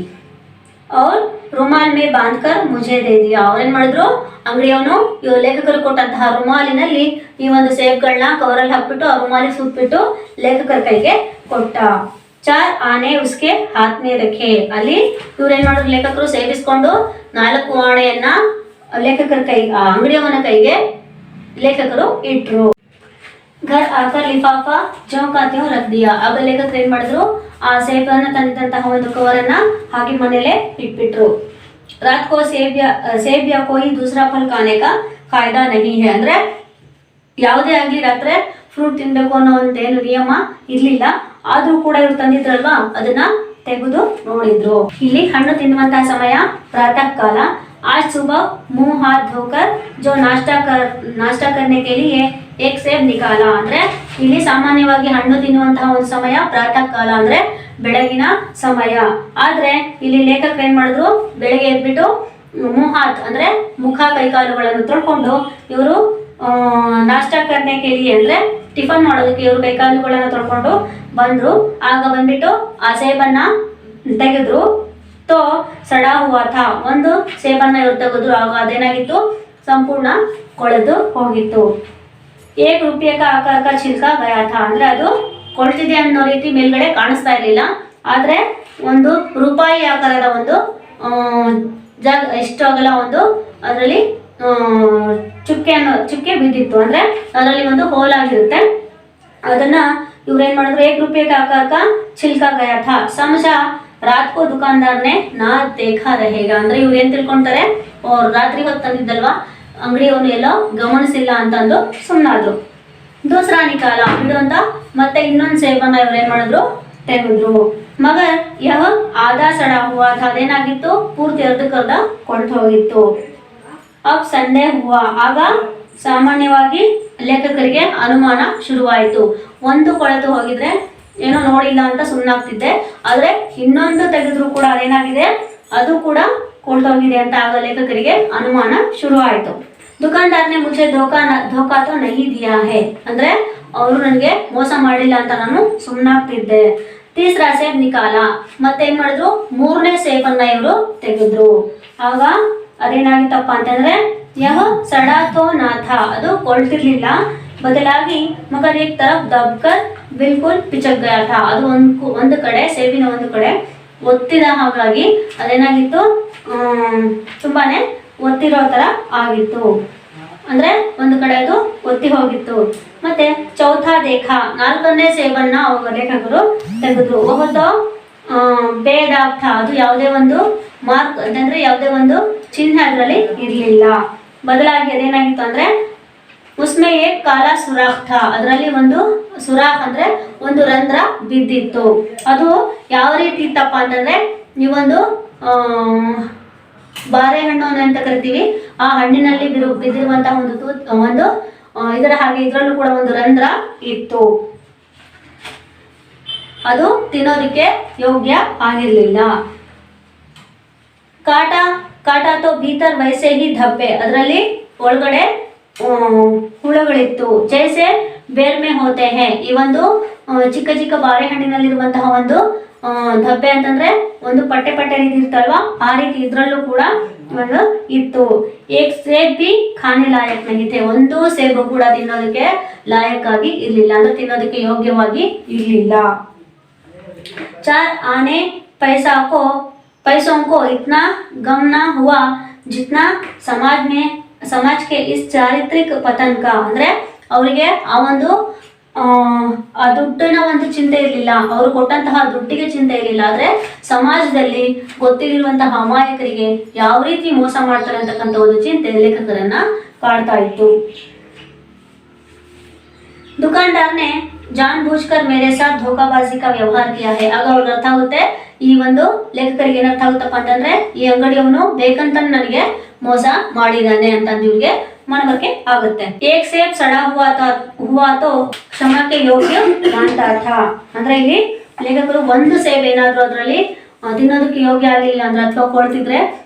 ಅವ್ರು ರುಮಾಲ್ ಮೇ ಬಾಂಧ್ಕರ್ ಮುಜೆ ದೇ ದಿಯಾ. ಅವ್ರೇನ್ ಮಾಡಿದ್ರು, ಅಂಗಡಿಯವನು ಇವ್ ಲೇಖಕರು ಕೊಟ್ಟಂತಹ ರುಮಾಲಿನಲ್ಲಿ ಈ ಒಂದು ಸೇಬ್ಗಳನ್ನ ಕವರಲ್ಲಿ ಹಾಕ್ಬಿಟ್ಟು ಆ ರುಮಾಲಿಗೆ ಸುತ್ಬಿಟ್ಟು ಲೇಖಕರ ಕೈಗೆ ಕೊಟ್ಟ. 4 ಆನೆ ಉಸ್ಕೆ ಹಾತ್ ಮೇ ರಖೆ. ಅಲ್ಲಿ ಇವ್ರೇನ್ ಮಾಡಿದ್ರು, ಲೇಖಕರು ಸೇವಿಸ್ಕೊಂಡು 4 ಆಣೆಯನ್ನ ಲೇಖಕರ ಕೈ ಅಂಗಡಿಯವನ ಕೈಗೆ ಲೇಖಕರು ಇಟ್ರು. घर आकर लिफाफा जो का त्यों रख दिया. ಆಗ ಲೇಖಕರು ಏನ್ ಮಾಡಿದ್ರು, ಆ ಸೇಬನ್ನ ತಂದಿದ್ದಂತಹ ಒಂದು ಕವರನ್ನ ಹಾಗೆ ಮನೇಲೆ ಇಟ್ಬಿಟ್ರು. रात को सेब या कोई दूसरा फल खाने का कायदा नहीं है. ಅಂದ್ರೆ ಯಾವುದೇ ಆಗ್ಲಿ ರಾತ್ರಿ ಫ್ರೂಟ್ ತಿನ್ಬೇಕು ಅನ್ನೋ ಒಂದೇನು ನಿಯಮ ಇರ್ಲಿಲ್ಲ. ಆದ್ರೂ ಕೂಡ ಇವ್ರು ತಂದಿದ್ರಲ್ವಾ ಅದನ್ನ ತೆಗೆದು ನೋಡಿದ್ರು. ಇಲ್ಲಿ ಹಣ್ಣು ತಿನ್ನುವಂತಹ ಸಮಯ ಪ್ರಾತಃ ಕಾಲ. आज सुबह मुंह हाथ धोकर जो नाश्ता करने के लिए एक सेब निकाला. ಅಂದ್ರೆ ಇಲ್ಲಿ ಸಾಮಾನ್ಯವಾಗಿ ಹಣ್ಣು ತಿನ್ನುವಂತಹ ಒಂದು ಸಮಯ ಪ್ರಾತಃ ಕಾಲ ಅಂದ್ರೆ ಬೆಳಗಿನ ಸಮಯ. ಆದ್ರೆ ಇಲ್ಲಿ ಲೇಖಕರು ಏನ್ ಮಾಡಿದ್ರು, ಬೆಳಗ್ಗೆ ಎದ್ಬಿಟ್ಟು ಮುಹಾತ್ ಅಂದ್ರೆ ಮುಖ ಕೈಕಾಲುಗಳನ್ನು ತೊಳ್ಕೊಂಡು ಇವರು ನಾಷ್ಟಾ ಕರ್ನೆ ಕೇಳಿ ಅಂದ್ರೆ ಟಿಫನ್ ಮಾಡೋದಕ್ಕೆ ಇವರು ಕೈಕಾಲುಗಳನ್ನ ತೊಳ್ಕೊಂಡು ಬಂದ್ರು. ಆಗ ಬಂದ್ಬಿಟ್ಟು ಆ ಸೇಬನ್ನ ತೆಗೆದ್ರು. ತೋ ಸಡಾ ಹುವಾ ಥಾ. ಒಂದು ಸೇಬನ್ನ ಇವ್ರು ತೆಗೆದ್ರು. ಆಗ ಅದೇನಾಗಿತ್ತು, ಸಂಪೂರ್ಣ ಕೊಳೆದು ಹೋಗಿತ್ತು. 1 रुपये का आकार का छिलका गया था ಅಂದ್ರೆ ಅದು ಕೊಳ್ತಿದೆ ಅನ್ನೋ ರೀತಿ ಮೇಲ್ಗಡೆ ಕಾಣಿಸ್ತಾ ಇರಲಿಲ್ಲ, ಆದ್ರೆ ಒಂದು ರೂಪಾಯಿ ಆಕಾರದ ಒಂದು ಜಾಗ ಇಷ್ಟು ಅಗಲ ಒಂದು ಅದರಲ್ಲಿ ಚುಕ್ಕೆ ಬಿದ್ದಿತ್ತು, ಅಂದ್ರೆ ಅದರಲ್ಲಿ ಒಂದು ಹೋಲ್ ಆಗಿರುತ್ತೆ. ಅದನ್ನ ಇವ್ರೇನ್ ಮಾಡಿದ್ರು, 1 रुपये का आकार का छिलका गया था समझा रात को दुकानदार ने ना देखा रहेगा ಅಂದ್ರೆ ಇವ್ರು ಏನ್ ತಿಳ್ಕೊಂತಾರೆ, ರಾತ್ರಿ ಹೊತ್ತು ತಂದಿದ್ದಲ್ವಾ ಅಂಗಡಿಯವನು ಎಲ್ಲೋ ಗಮನಿಸಿಲ್ಲ ಅಂತಂದು ಸುಮ್ಮನಾದ್ರು. ದೂಸರಾ ನಿಕಾಲ ಬಿಡು ಅಂತ ಮತ್ತೆ ಇನ್ನೊಂದು ಸೇಬನ್ನ ಇವ್ರೇನ್ ಮಾಡಿದ್ರು, ತೆಗೆದ್ರು. ಮಗರ್ ಯಹ ಆಧಾ ಸಡಾ ಹುವಾ ಥಾ, ಅದೇನಾಗಿತ್ತು ಪೂರ್ತಿ ಅರ್ಧಕ್ಕರ್ಧ ಕೊಳ್ತು ಹೋಗಿತ್ತು. ಅಬ್ ಸಂದೇಹ ಹುವಾ, ಆಗ ಸಾಮಾನ್ಯವಾಗಿ ಲೇಖಕರಿಗೆ ಅನುಮಾನ ಶುರುವಾಯಿತು. ಒಂದು ಕೊಳೆತು ಹೋಗಿದ್ರೆ ಏನೋ ನೋಡಿಲ್ಲ ಅಂತ ಸುಮ್ಮನಾಗ್ತಿದ್ದೆ, ಆದ್ರೆ ಇನ್ನೊಂದು ತೆಗೆದ್ರು ಕೂಡ ಅದೇನಾಗಿದೆ, ಅದು ಕೂಡ ಕೊಳ್ತೋಗಿದೆ ಅಂತ ಆಗ ಲೇಖಕರಿಗೆ ಅನುಮಾನ ಶುರು ಆಯಿತು. ದುಕಾನ್ದಾರ್ನೆ ಮುझे ಧೋಕಾ ತೋ ನಹಿ ದಿಯಾ ಹೇ, ಅಂದ್ರೆ ಅವರು ನನಗೆ ಮೋಸ ಮಾಡಿಲ್ಲ ಅಂತ ನಾನು ಸುಮ್ಮನಾಗ್ತಿದ್ದೆ. ತೀಸರಾ ಸೇಬ್ ನಿಕಾಲ, ಮತ್ತೆ ಏನ್ ಮಾಡಿದ್ರು, 3ನೇ ಸೇಬನ್ನ ಇವರು ತೆಗೆದ್ರು. ಆಗ ಅದೇನಾಗಿತ್ತಪ್ಪ ಅಂತಂದ್ರೆ ಯಹ ಸಡಾ ತೋ ನಾ ಥಾ, ಅದು ಕೊಳ್ತಿರ್ಲಿಲ್ಲ, ಬದಲಾಗಿ ಮಗರ್ ಏಕ್ ತರಫ್ ದಬ್ಕರ್ ಬಿಲ್ಕುಲ್ ಪಿಚಕ್ ಗಯಾ ಥಾ, ಅದು ಒಂದು ಕಡೆ ಸೇಬಿನ ಒಂದು ಕಡೆ ಒತ್ತಿದ ಹಾಗಾಗಿ ಅದೇನಾಗಿತ್ತು, ತುಂಬಾನೇ ಒತ್ತಿರೋ ತರ ಆಗಿತ್ತು, ಅಂದ್ರೆ ಒಂದು ಕಡೆ ಅದು ಒತ್ತಿ ಹೋಗಿತ್ತು. ಮತ್ತೆ ಚೌಥಾ ದೇಖಾ, 4ನೇ ಸೇಬನ್ನ ಲೇಖಕರು ತೆಗೆದ್ರು. ವಹತೋ ಬೇದಾಗ್ ಥಾ, ಅದು ಯಾವುದೇ ಒಂದು ಮಾರ್ಕ್ ಅಂತಂದ್ರೆ ಯಾವುದೇ ಒಂದು ಚಿಹ್ನೆ ಅದರಲ್ಲಿ ಇರಲಿಲ್ಲ, ಬದಲಾಗಿ ಅದೇನಾಗಿತ್ತು ಅಂದ್ರೆ ಉಸ್ಮೆ ಏಕ್ ಕಾಲಾ ಸುರಾಖ್ ಥಾ, ಅದರಲ್ಲಿ ಒಂದು ಸುರಾಖ್ ಅಂದ್ರೆ ಒಂದು ರಂಧ್ರ ಬಿದ್ದಿತ್ತು. ಅದು ಯಾವ ರೀತಿ ಇತ್ತಪ್ಪ ಅಂತಂದ್ರೆ, ನೀವೊಂದು ಬಾರೆಹಣ್ಣು ಅಂತ ಕರಿತೀವಿ, ಆ ಹಣ್ಣಿನಲ್ಲಿ ಬಿದ್ದಿರುವಂತಹ ಒಂದು ಇದರ ಹಾಗೆ ಇದರಲ್ಲೂ ಕೂಡ ಒಂದು ರಂಧ್ರ ಇತ್ತು, ಅದು ತಿನ್ನೋದಕ್ಕೆ ಯೋಗ್ಯ ಆಗಿರ್ಲಿಲ್ಲ. ಕಾಟಾ ತೋ ಭೀತರ್ ವೈಸೆ ಹಿ ಧಬ್ಬೆ, ಅದರಲ್ಲಿ ಒಳಗಡೆ ಹುಳಗಳಿತ್ತು. ಜೈಸೆ ಬೇರ್ ಮೇ ಹೋತೆ ಹೇ, ಈ ಒಂದು ಚಿಕ್ಕ ಚಿಕ್ಕ ಬಾಳೆಹಣ್ಣಿನಲ್ಲಿರುವಂತಹ ಒಂದು ಧಬ್ಬೆ ಅಂತಂದ್ರೆ ಒಂದು ಪಟ್ಟೆ ರೀತಿ ಇರ್ತಲ್ವಾ, ಆ ರೀತಿ ಇದ್ರಲ್ಲೂ ಕೂಡ ಒಂದು ಇತ್ತು. ಏಕ್ ಸೇಬ್ ಬಿ ಖಾನೆ ಲಾಯಕ್ ನಹಿತೆ, ಒಂದು ಸೇಬು ಕೂಡ ತಿನ್ನೋದಕ್ಕೆ ಲಾಯಕ್ಕಾಗಿ ಇರ್ಲಿಲ್ಲ, ಅಂದ್ರೆ ತಿನ್ನೋದಕ್ಕೆ ಯೋಗ್ಯವಾಗಿ ಇರ್ಲಿಲ್ಲ. 4 ಆನೆ पैसों को इतना गम ना हुआ जितना समाज के इस चारित्रिक पतन का, ಅಂದ್ರೆ ಅವರಿಗೆ ಆ ದುಡ್ಡಿನ ಒಂದು ಚಿಂತೆ ಇರಲಿಲ್ಲ, ಅವರು ಕೊಟ್ಟಂತಹ ದುಡ್ಡಿಗೆ ಚಿಂತೆ ಇರಲಿಲ್ಲ, ಆದ್ರೆ ಸಮಾಜದಲ್ಲಿ ಗೊತ್ತಿರುವಂತಹ ಅಮಾಯಕರಿಗೆ ಯಾವ ರೀತಿ ಮೋಸ ಮಾಡ್ತಾರೆ ಅಂತಕ್ಕಂಥ ಒಂದು ಚಿಂತೆ ಲೇಖಕರನ್ನ ಕಾಡ್ತಾ ಇತ್ತು. ದುಕಾನ್ದಾರ್ನೆ जानबूझकर मेरे साथ धोखाबाजी का व्यवहार किया है, ಆಗ ಅವ್ರಿಗೆ ಅರ್ಥ ಆಗುತ್ತೆ, ಈ ಒಂದು ಲೇಖಕರಿಗೆ ಏನರ್ಥ ಆಗುತ್ತಪ್ಪ ಅಂತಂದ್ರೆ ಈ ಅಂಗಡಿಯವನು ಬೇಕಂತ ನನಗೆ ಮೋಸ ಮಾಡಿದಾನೆ ಅಂತ ಇವ್ರಿಗೆ ಮನವರಿಕೆ ಆಗುತ್ತೆ. ಏಕ್ ಸೇಬ್ ಸಡಾ ಹುವಾ ತೋ ಕ್ಷಮಕ್ಕೆ ಯೋಗ್ಯ ಮಾನ್ತಾ ಥಾ, ಅಂದ್ರೆ ಇಲ್ಲಿ ಲೇಖಕರು ಒಂದು ಸೇಬ್ ಏನಾದ್ರು ಅದರಲ್ಲಿ ತಿನ್ನೋದಕ್ಕೆ ಯೋಗ್ಯ ಆಗಿಲ್ಲ ಅಂದ್ರೆ ಅಥವಾ ಕೊಳ್ತಿದ್ರೆ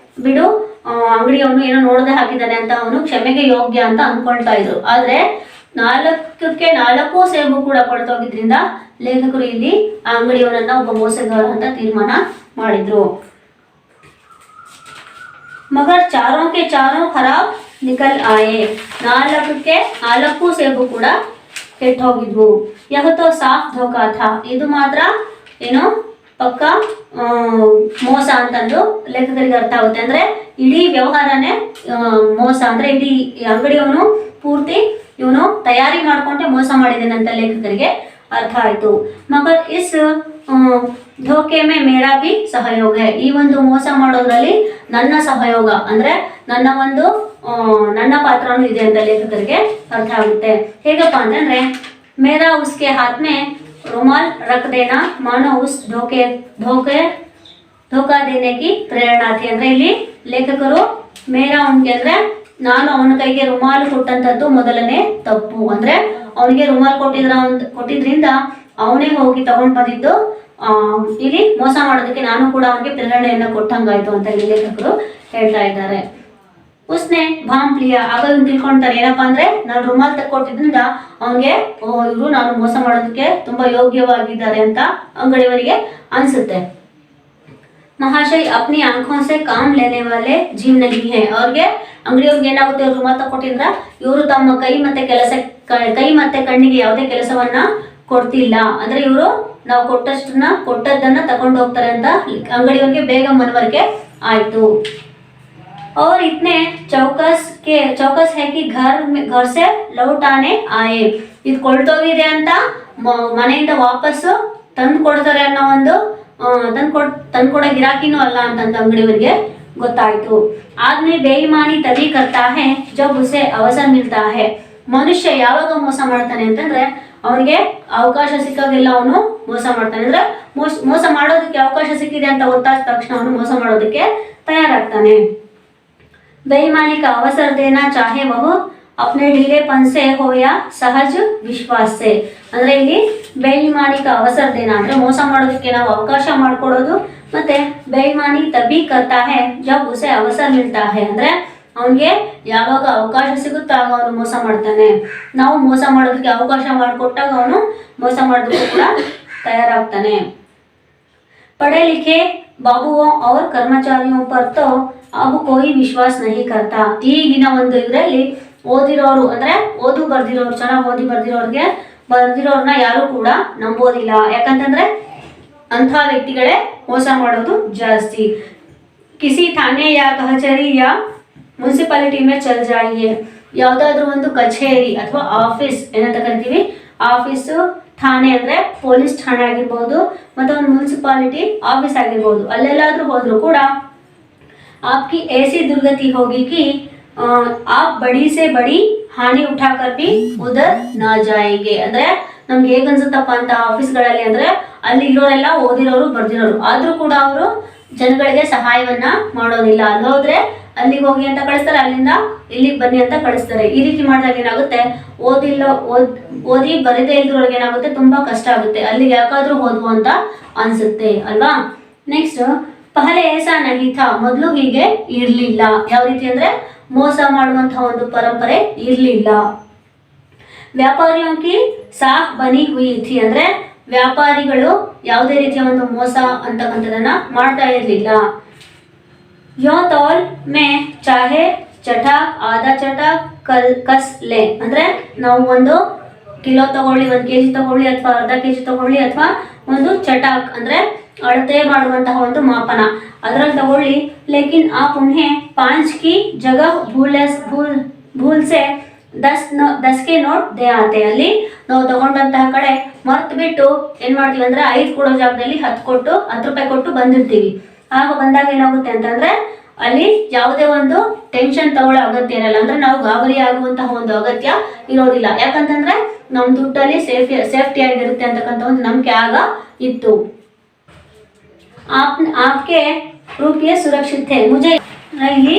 ಬಿಡು, ಅಂಗಡಿಯವನು ಏನೋ ನೋಡದೆ ಹಾಕಿದ್ದಾನೆ ಅಂತ ಅವನು ಕ್ಷಮೆಗೆ ಯೋಗ್ಯ ಅಂತ ಅನ್ಕೊಳ್ತಾ ಇದ್ರು. ಆದ್ರೆ 4 ಸೇಬು ಕೂಡ ಕೊಳ್ತೋಗಿದ್ರಿಂದ ಲೇಖಕರು ಇಲ್ಲಿ ಆ ಅಂಗಡಿಯವರನ್ನ ಒಬ್ಬ ಮೋಸಗಾರ ಅಂತ ತೀರ್ಮಾನ ಮಾಡಿದ್ರು. ಮಗರ್ ಚಾರೋ ಕೆ ಚಾರೋ ಖರಾಬ್ ನಿಕಲ್ ಆಯೆ, 4 ಸೇಬು ಕೂಡ ಕೆಟ್ಟ ಹೋಗಿದ್ವು. ಯಹತೋ ಸಾಫ್ ಧೋಕಾ ಥಾ, ಇದು ಮಾತ್ರ ಏನೋ ಪಕ್ಕ ಮೋಸ ಅಂತಂದು ಲೇಖಕರಿಗೆ ಅರ್ಥ ಆಗುತ್ತೆ, ಅಂದ್ರೆ ಇಡೀ ವ್ಯವಹಾರನೇ ಮೋಸ, ಅಂದ್ರೆ ಇಡೀ ಅಂಗಡಿಯವನು ಪೂರ್ತಿ ಇವನು ತಯಾರಿ ಮಾಡ್ಕೊಂಡೆ ಮೋಸ ಮಾಡಿದ್ದೇನೆ ಅಂತ ಲೇಖಕರಿಗೆ ಅರ್ಥ ಆಯ್ತು. ಮಗರ್ ಇಸ್ ಧೋಕೆ ಮೇ ಮೇರಾ ಬಿ ಸಹಯೋಗ, ಈ ಒಂದು ಮೋಸ ಮಾಡೋದ್ರಲ್ಲಿ ನನ್ನ ಸಹಯೋಗ ಅಂದ್ರೆ ನನ್ನ ಪಾತ್ರನೂ ಇದೆ ಅಂತ ಲೇಖಕರಿಗೆ ಅರ್ಥ ಆಗುತ್ತೆ. ಹೇಗಪ್ಪ ಅಂತಂದ್ರೆ ಮೇರಾ ಉಸ್ಕೆ ಹಾತ್ ಮೇ ರುಮಾಲ್ ರಖ್ ದೇನಾ ಮಾನೋ ಉಸ್ ಧೋಕಾ ದೇನೆ ಕಿ ಪ್ರೇರಣಾ ಥಿ, ಅಂದ್ರೆ ಇಲ್ಲಿ ಲೇಖಕರು ಮೇರಾ ಉನ್ಕೆ ಅಂದ್ರೆ ನಾನು ಅವನ ಕೈಗೆ ರುಮಾಲು ಕೊಟ್ಟಂತದ್ದು ಮೊದಲನೇ ತಪ್ಪು, ಅಂದ್ರೆ ಅವನಿಗೆ ರುಮಾಲ್ ಕೊಟ್ಟಿದ್ರಿಂದ ಅವನೇ ಹೋಗಿ ತಗೊಂಡ್ ಬಂದಿದ್ದು ಇಲ್ಲಿ ಮೋಸ ಮಾಡೋದಕ್ಕೆ ನಾನು ಕೂಡ ಅವನಿಗೆ ಪ್ರೇರಣೆಯನ್ನ ಕೊಟ್ಟಂಗಾಯ್ತು ಅಂತ ಇಲ್ಲಿ ಲೇಖಕರು ಹೇಳ್ತಾ ಇದ್ದಾರೆ. ಉಸ್ನೆ ಭಾಮ್ ಲಿಯಾ, ಆಗ ಇವ್ನು ತಿಳ್ಕೊಂತಾರೆ ಏನಪ್ಪಾ ಅಂದ್ರೆ ನಾನು ರುಮಾಲ್ ತಕ್ಕೊಟ್ಟಿದ್ರಿಂದ ಅವನಿಗೆ ಇವರು ನಾನು ಮೋಸ ಮಾಡೋದಕ್ಕೆ ತುಂಬಾ ಯೋಗ್ಯವಾಗಿದ್ದಾರೆ ಅಂತ ಅಂಗಡಿಯವರಿಗೆ ಅನ್ಸುತ್ತೆ. ಮಹಾಶಯ್ ಅಪ್ನಿ ಆಂಖೋं से काम लेने वाले जीव नहीं है. ಅವ್ರಿಗೆ ಅಂಗಡಿಯವ್ರಿಗೆ ಏನಾಗುತ್ತೆ, ಋಣ ತಗೊಟ್ಟಿದ್ರ ಇವರು ತಮ್ಮ ಕೈ ಮತ್ತೆ ಕಣ್ಣಿಗೆ ಯಾವುದೇ ಕೆಲಸವನ್ನ ಕೊಡ್ತಿಲ್ಲ. ಅಂದ್ರೆ ಇವರು ನಾವು ಕೊಟ್ಟದ್ದನ್ನ ತಗೊಂಡು ಹೋಗ್ತಾರೆ ಅಂತ ಅಂಗಡಿಯವ್ರಿಗೆ ಬೇಗ ಮನವರಿಕೆ ಆಯ್ತು. और इतने चौकस है कि घर से लौट आने आए. ಇದು ಕೊಳ್ತೋಗಿದೆ ಅಂತ ಮನೆಯಿಂದ ವಾಪಸ್ ತಂದು ಕೊಡ್ತಾರೆ ಅನ್ನೋ ಒಂದು ತಂದ್ಕೊಡೋ ಗಿರಾಕಿನೂ ಅಲ್ಲ ಅಂತಂದ ಅಂಗಡಿಯವರಿಗೆ ಗೊತ್ತಾಯ್ತು. ಆದ್ಮೇಲೆ ಬೇಯಿಮಾನಿ ತभी करता है जब उसे अवसर मिलता है. ಮನುಷ್ಯ ಯಾವಾಗ ಮೋಸ ಮಾಡ್ತಾನೆ ಅಂತಂದ್ರೆ ಅವನಿಗೆ ಅವಕಾಶ ಸಿಕ್ಕಾಗೆಲ್ಲ ಅವನು ಮೋಸ ಮಾಡ್ತಾನೆ. ಅಂದ್ರೆ ಮೋಸ ಮಾಡೋದಕ್ಕೆ ಅವಕಾಶ ಸಿಕ್ಕಿದೆ ಅಂತ ಗೊತ್ತಾದ ತಕ್ಷಣ ಅವನು ಮೋಸ ಮಾಡೋದಕ್ಕೆ ತಯಾರಾಗ್ತಾನೆ. बेईमानी का अवसर देना चाहे वह अपने ढीलेपन से हो या सहज विश्वास से. ಅಂದ್ರೆ ಇಲ್ಲಿ ಬೇಯಿಮಾನಿ का अवसर देना ಅಂದ್ರೆ ಮೋಸ ಮಾಡೋದಕ್ಕೆ ನಾವು ಅವಕಾಶ ಮಾಡಿಕೊಡೋದು. ಮತ್ತೆ ಬೇಯಿಮಾನಿ ತभी करता है जब उसे अवसर मिलता है ಅಂದ್ರೆ ಅವನಿಗೆ ಯಾವಾಗ ಅವಕಾಶ ಸಿಗುತ್ತೋ ಆಗ ಅವನು ಮೋಸ ಮಾಡ್ತಾನೆ. ನಾವು ಮೋಸ ಮಾಡೋದಕ್ಕೆ ಅವಕಾಶ ಮಾಡಿಕೊಟ್ಟಾಗ ಅವನು ಮೋಸ ಮಾಡೋದಕ್ಕೂ ಕೂಡ ತಯಾರಾಗ್ತಾನೆ. पढ़े लिखे बाबुओं और कर्मचारियों पर तो अब कोई विश्वास नहीं करता. ಈಗಿನ ಒಂದು ಇದರಲ್ಲಿ ಓದಿರೋರು ಅಂದ್ರೆ ಚೆನ್ನಾಗಿ ಬರ್ದಿರೋರ್ನ ಯಾರು ಕೂಡ ನಂಬೋದಿಲ್ಲ. ಯಾಕಂತಂದ್ರೆ ಅಂಥ ವ್ಯಕ್ತಿಗಳೇ ಮೋಸ ಮಾಡೋದು ಜಾಸ್ತಿ. ಕಿಸಿ ಥಾನೆ ಯಾ ಕಚೇರಿ ಯಾ ಮುನ್ಸಿಪಾಲಿಟಿ ಮೇ ಚಲ್ ಜಾಯಿಯೇ. ಯಾವುದಾದ್ರೂ ಒಂದು ಕಚೇರಿ ಅಥವಾ ಆಫೀಸ್ ಏನಂತ ಕರಿತೀವಿ, ಆಫೀಸು ಠಾಣೆ ಅಂದ್ರೆ ಪೊಲೀಸ್ ಠಾಣೆ ಆಗಿರ್ಬೋದು, ಮತ್ತೆ ಒಂದು ಮುನ್ಸಿಪಾಲಿಟಿ ಆಫೀಸ್ ಆಗಿರ್ಬೋದು, ಅಲ್ಲೆಲ್ಲಾದ್ರೂ ಹೋದ್ರು ಕೂಡ आपकी ऐसी दुर्गति होगी कि आप बड़ी से बड़ी हानि उठाकर भी उधर ना जाएंगे. ಅಂದ್ರೆ ನಮ್ಗೆ ಹೇಗೆ ಅನ್ಸುತ್ತಪ್ಪ ಅಂತ ಆಫೀಸ್ಗಳಲ್ಲಿ ಅಂದ್ರೆ ಅಲ್ಲಿ ಇರೋರೆಲ್ಲ ಓದಿರೋರು ಬರ್ದಿರೋರು, ಆದ್ರೂ ಕೂಡ ಅವರು ಜನಗಳಿಗೆ ಸಹಾಯವನ್ನ ಮಾಡೋದಿಲ್ಲ. ಅಲ್ಲಿ ಹೋದ್ರೆ ಅಲ್ಲಿಗೆ ಹೋಗಿ ಅಂತ ಕಳಿಸ್ತಾರೆ, ಅಲ್ಲಿಂದ ಇಲ್ಲಿಗೆ ಬನ್ನಿ ಅಂತ ಕಳಿಸ್ತಾರೆ. ಈ ರೀತಿ ಮಾಡಿದಾಗ ಏನಾಗುತ್ತೆ, ಓದಿ ಬರೀದೇ ಇಲ್ದ್ರವ್ರಿಗೆ ಏನಾಗುತ್ತೆ, ತುಂಬಾ ಕಷ್ಟ ಆಗುತ್ತೆ. ಅಲ್ಲಿಗೆ ಯಾಕಾದ್ರೂ ಹೋದ್ವು ಅಂತ ಅನ್ಸುತ್ತೆ ಅಲ್ವಾ. ನೆಕ್ಸ್ಟ್ ಪಹಲೆ ಏಸಾ ನಹಿ ಥಾ. ಮೊದಲು ಹೀಗೆ ಇರ್ಲಿಲ್ಲ. ಯಾವ ರೀತಿ ಅಂದ್ರೆ ಮೋಸ ಮಾಡುವಂತಹ ಒಂದು ಪರಂಪರೆ ಇರ್ಲಿಲ್ಲ. ವ್ಯಾಪಾರಿಯೋಂ ಕಿ ಸಾಖ್ ಬನಿ ಹುಯಿ ಥಿ. ಅಂದ್ರೆ ವ್ಯಾಪಾರಿಗಳು ಯಾವುದೇ ರೀತಿಯ ಒಂದು ಮೋಸ ಅಂತಕ್ಕಂಥದನ್ನ ಮಾಡ್ತಾ ಇರ್ಲಿಲ್ಲ. ಯೋ ತೌಲ್ ಮೇ ಚಾಹೆ ಚಟಾಕ್ ಆಧಾ ಚಟಾಕ್ ಕಸ್ ಲೇ. ಅಂದ್ರೆ ನಾವು ಒಂದು ಕಿಲೋ ತಗೊಳ್ಳಿ, 1 kg ತಗೊಳ್ಳಿ, ಅಥವಾ ಅರ್ಧ kg ತಗೊಳ್ಳಿ, ಅಥವಾ ಒಂದು ಚಟಾಕ್ ಅಂದ್ರೆ ಅಳತೆ ಮಾಡುವಂತಹ ಒಂದು ಮಾಪನ ಅದರಲ್ಲಿ ತಗೊಳ್ಳಿ. ಲೇಕಿನ್ ಆಪ್ ಉನ್ಹೆ 5 की जगह भूल से 10 के ನೋಟ್ ದೇ ಆತೆ. ಅಲ್ಲಿ ನಾವು ತಗೊಂಡಂತಹ ಕಡೆ ಮರ್ತು ಬಿಟ್ಟು ಏನ್ ಮಾಡ್ತೀವಿ ಅಂದ್ರೆ 5 ಕೊಡೋ ಜಾಗದಲ್ಲಿ 10 ರೂಪಾಯಿ ಕೊಟ್ಟು ಬಂದಿರ್ತೀವಿ. ಆಗ ಬಂದಾಗ ಏನಾಗುತ್ತೆ ಅಂತಂದ್ರೆ ಅಲ್ಲಿ ಯಾವುದೇ ಒಂದು ಟೆನ್ಷನ್ ತಗೊಳ್ಳೋ ಅಗತ್ಯ ಇರಲ್ಲ. ಅಂದ್ರೆ ನಾವು ಗಾಬರಿ ಆಗುವಂತಹ ಒಂದು ಅಗತ್ಯ ಇರೋದಿಲ್ಲ. ಯಾಕಂತಂದ್ರೆ ನಮ್ ದುಡ್ಡಲ್ಲಿ ಸೇಫ್ಟಿ ಆಗಿರುತ್ತೆ ಅಂತಕ್ಕಂಥ ಒಂದು ನಂಬಿಕೆ ಆಗ ಇತ್ತು. आपके ರೂಪಿಯ ಸುರಕ್ಷಿತ है मुझे. ಇಲ್ಲಿ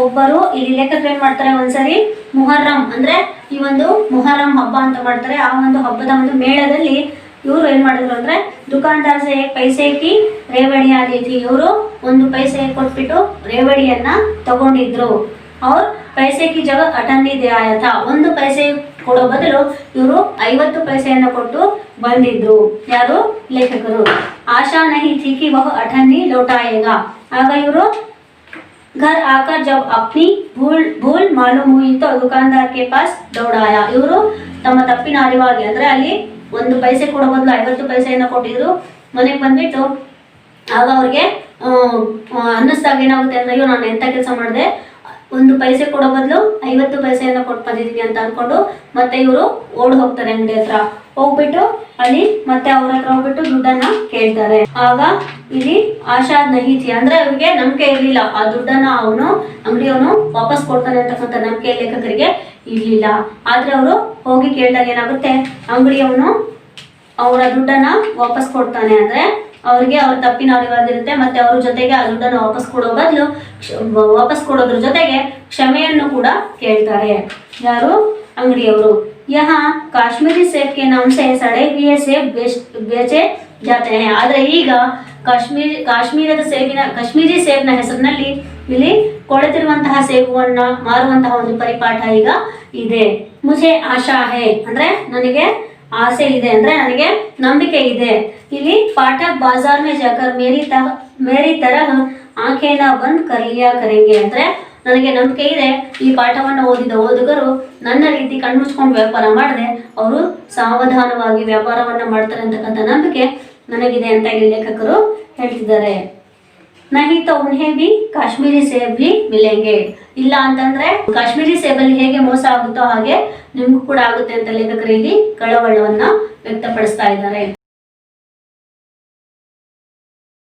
ಒಬ್ಬರು ಇಲ್ಲಿ ಲೇಖಕರು ಏನ್ ಮಾಡ್ತಾರೆ, ಒಂದ್ಸರಿ ಮುಹರ್ರಂ ಅಂದ್ರೆ ಈ ಒಂದು ಮುಹರ್ರಂ ಹಬ್ಬ ಅಂತ ಮಾಡ್ತಾರೆ. ಆ ಒಂದು ಹಬ್ಬದ ಒಂದು ಮೇಳದಲ್ಲಿ ಇವರು ಏನ್ ಮಾಡಿದ್ರು ಅಂದ್ರೆ ದುಕಾನ್ದಾರ್ ಸೆ ಪೈಸೆಗೆ ರೇವಡಿ ಆದೀತಿ. ಇವರು 1 ಪೈಸೆ ಕೊಟ್ಬಿಟ್ಟು ರೇವಡಿಯನ್ನ ತಗೊಂಡಿದ್ರು. ಅವ್ರ ಪೈಸೆಗೆ ಜಗ ಅಟನ್ನಿ ದೇ ಆಯಾ ಥಾ. 1 ಪೈಸೆ ಕೊಡೋ ಬದಲು ಇವರು 50 ಪೈಸೆಯನ್ನ ಕೊಟ್ಟು ಬಂದಿದ್ರು. ಯಾರು? ಲೇಖಕರು. ಆಶಾ ನಹಿ ಥಿ ಕಿ ವಹ ಅಟನ್ನಿ ಲೌಟಾಯೇಗಾ. ಆಗ ಇವರು घर आकर जब अपनी भूल मालूम हुई तो दुकानदार के पास दौड़ाया. ಇವರು ತಮ್ಮ ತಪ್ಪಿನ ಅರಿವಾಗಿ ಅಂದ್ರೆ ಅಲ್ಲಿ 1 ಪೈಸೆ ಕೊಡೋ ಬದಲು 50 ಪೈಸೆಯನ್ನ ಕೊಟ್ಟಿದ್ರು. ಮನೆಗೆ ಬಂದ್ಬಿಟ್ಟು ಆಗ ಅವ್ರಿಗೆ ಅನ್ನಿಸ್ದಾಗ ಏನಾಗುತ್ತೆ ಅಂದ್ರೆ ಅಯ್ಯೋ ನಾನು ಎಂತ ಕೆಲಸ ಮಾಡಿದೆ, 1 ಪೈಸೆ ಕೊಡೋ ಬದಲು 50 ಪೈಸೆಯನ್ನ ಕೊಟ್ಟು ಬಂದಿದ್ದೀನಿ ಅಂತ ಅನ್ಕೊಂಡು ಮತ್ತೆ ಇವರು ಓಡ್ ಹೋಗ್ತಾರೆ ಅಂಗಡಿ ಹತ್ರ. ಹೋಗ್ಬಿಟ್ಟು ಅಲ್ಲಿ ಮತ್ತೆ ಅವ್ರ ಹತ್ರ ಹೋಗ್ಬಿಟ್ಟು ದುಡ್ಡನ್ನ ಕೇಳ್ತಾರೆ. ಆಗ ಇಲ್ಲಿ ಆಶಾದ್ ನಹಿತಿ ಅಂದ್ರೆ ಅವ್ರಿಗೆ ನಂಬಿಕೆ ಇರ್ಲಿಲ್ಲ, ಆ ದುಡ್ಡನ್ನ ಅವನು ಅಂಗಡಿಯವನು ವಾಪಸ್ ಕೊಡ್ತಾನೆ ಅಂತಕ್ಕಂಥ ನಂಬಿಕೆ ಲೇಖಕರಿಗೆ ಇರ್ಲಿಲ್ಲ. ಆದ್ರೆ ಅವರು ಹೋಗಿ ಕೇಳಿದಾಗ ಏನಾಗುತ್ತೆ, ಅಂಗಡಿಯವನು ಅವರ ದುಡ್ಡನ್ನ ವಾಪಸ್ ಕೊಡ್ತಾನೆ. ಅಂದ್ರೆ ಅವ್ರಿಗೆ ಅವ್ರ ತಪ್ಪಿನ ಅರಿವಾಗಿರುತ್ತೆ. ಮತ್ತೆ ಅವ್ರ ಜೊತೆಗೆ ಆ ದುಡ್ಡನ್ನು ವಾಪಸ್ ಕೊಡೋದ್ರ ಜೊತೆಗೆ ಕ್ಷಮೆಯನ್ನು ಕೂಡ ಕೇಳ್ತಾರೆ. ಯಾರು? ಅಂಗಡಿಯವರು. यहाँ ಕಾಶ್ಮೀರಿ ಸೇಬ್ ಕೆ ನಾಮ್ ಸೆ ಸಡೆ ಹುಯೆ ಸೇಬ್ ಬೇಚೆ ಜಾತೆ ಹೈ. ಆದ್ರೆ ಈಗ ಕಾಶ್ಮೀರಿ ಸೇಬ್ನ ಹೆಸರಿನಲ್ಲಿ ಇಲ್ಲಿ ಕೊಳೆತಿರುವಂತಹ ಸೇಬುವನ್ನ ಮಾರುವಂತಹ ಒಂದು ಪರಿಪಾಠ ಈಗ ಇದೆ. ಮುझे ಆಶಾ ಹೈ ಅಂದ್ರೆ ನನಗೆ ಆಸೆ ಇದೆ, ಅಂದ್ರೆ ನನಗೆ ನಂಬಿಕೆ ಇದೆ. ಇಲ್ಲಿ ಪಾಠಕ್ ಬಾಜಾರ್ ಮೇ ಜಾಕರ್ ಮೇರಿ ತರಹ ಆಂಖೇನ ಬಂದ್ ಕರ್ಲಿಯಾ ಕರೆಂಗೆ ಅಂದ್ರೆ ನನಗೆ ನಂಬಿಕೆ ಇದೆ ಈ ಪಾಠವನ್ನು ಓದಿದ ಓದುಗರು ನನ್ನ ರೀತಿ ಕಣ್ಮುಚ್ಕೊಂಡು ವ್ಯಾಪಾರ ಮಾಡದೆ ಅವರು ಸಾವಧಾನವಾಗಿ ವ್ಯಾಪಾರವನ್ನ ಮಾಡ್ತಾರೆ ಅಂತಕ್ಕಂಥ ನಂಬಿಕೆ ನನಗಿದೆ ಅಂತ ಇಲ್ಲಿ ಲೇಖಕರು ಹೇಳ್ತಿದ್ದಾರೆ. नहीं तो उन्हें भी ಕಾಶ್ಮೀರಿ ಸೇಬ್ भी मिलेंगे. ಇಲ್ಲ ಅಂತಂದ್ರೆ ಕಾಶ್ಮೀರಿ ಸೇಬಲ್ಲಿ ಹೇಗೆ ಮೋಸ ಆಗುತ್ತೋ ಹಾಗೆ ನಿಮ್ಗೂ ಕೂಡ ಆಗುತ್ತೆ ಅಂತ ಲೇಖಕರು ಇಲ್ಲಿ ಕಳವಳವನ್ನ ವ್ಯಕ್ತಪಡಿಸ್ತಾ ಇದ್ದಾರೆ.